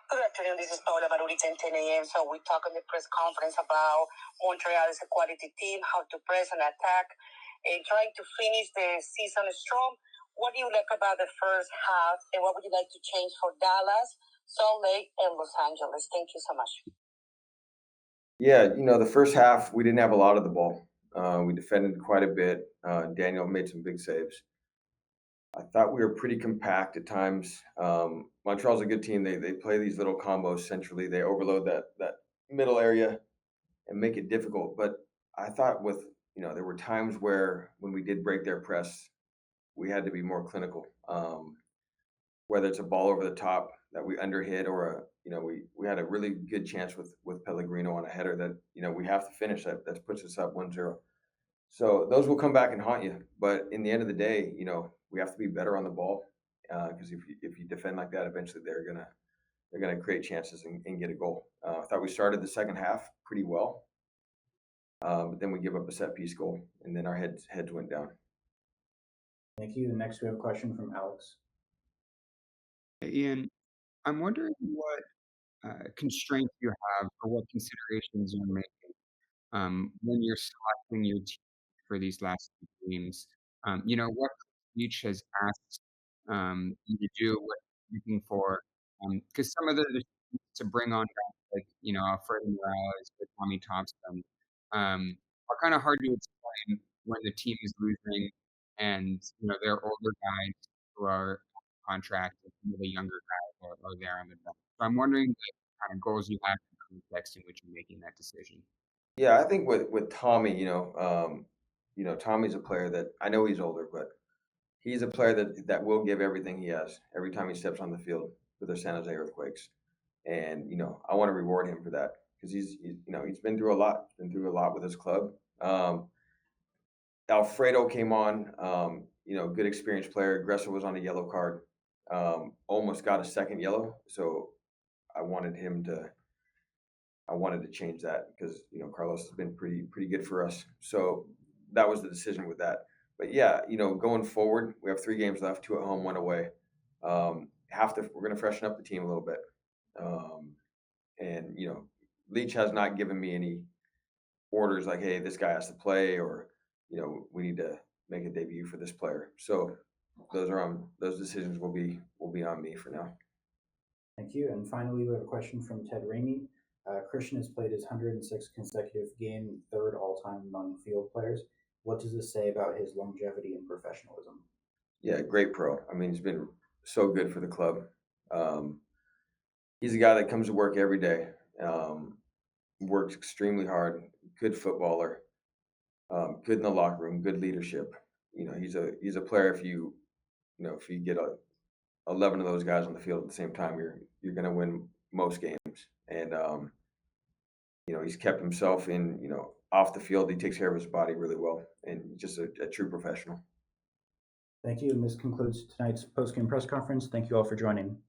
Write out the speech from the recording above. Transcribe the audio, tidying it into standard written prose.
Good afternoon. This is Paula Barurica in 10 a.m. So we talk in the press conference about Montreal as a quality team, how to press and attack, and trying to finish the season strong. What do you like about the first half, and what would you like to change for Dallas, Salt Lake, and Los Angeles? Thank you so much. Yeah, the first half we didn't have a lot of the ball. We defended quite a bit. Daniel made some big saves. I thought we were pretty compact at times. Montreal's a good team. They play these little combos centrally. They overload that middle area and make it difficult. But I thought there were times where when we did break their press, we had to be more clinical. Whether it's a ball over the top that we underhit or we had a really good chance with Pellegrino on a header that we have to finish. That puts us up 1-0. So those will come back and haunt you. But in the end of the day, we have to be better on the ball because if you defend like that, eventually they're gonna create chances and get a goal. I thought we started the second half pretty well, but then we give up a set piece goal, and then our heads went down. Thank you. Next, we have a question from Alex. Ian, I'm wondering what constraints you have or what considerations you're making when you're selecting your team for these last two games. What each has asked you to do, what you're looking for. Because some of the decisions to bring on guys like, Alfredo Morales or Tommy Thompson are kind of hard to explain when the team is losing and, they're older guys who are on contract and some of the younger guys are there on the bench. So I'm wondering the kind of goals you have in the context in which you're making that decision. Yeah, I think with Tommy, Tommy's a player that I know he's older, but he's a player that will give everything he has every time he steps on the field for the San Jose Earthquakes, and I want to reward him for that because he's been through a lot, with his club. Alfredo came on, good experienced player. Gressel was on a yellow card, almost got a second yellow, so I wanted to change that because Carlos has been pretty good for us. So that was the decision with that. But yeah, going forward, we have 3 games left, 2 at home, 1 away. We're going to freshen up the team a little bit. And Leach has not given me any orders like, hey, this guy has to play, or we need to make a debut for this player. So those decisions will be on me for now. Thank you. And finally, we have a question from Ted Ramey. Christian has played his 106th consecutive game, 3rd all-time among field players. What does this say about his longevity and professionalism? Yeah, great pro. I mean, he's been so good for the club. He's a guy that comes to work every day, works extremely hard, good footballer, good in the locker room, good leadership. He's a player. If you get 11 of those guys on the field at the same time, you're going to win most games. And he's kept himself off the field. He takes care of his body really well, and just a true professional. Thank you. And this concludes tonight's post-game press conference. Thank you all for joining.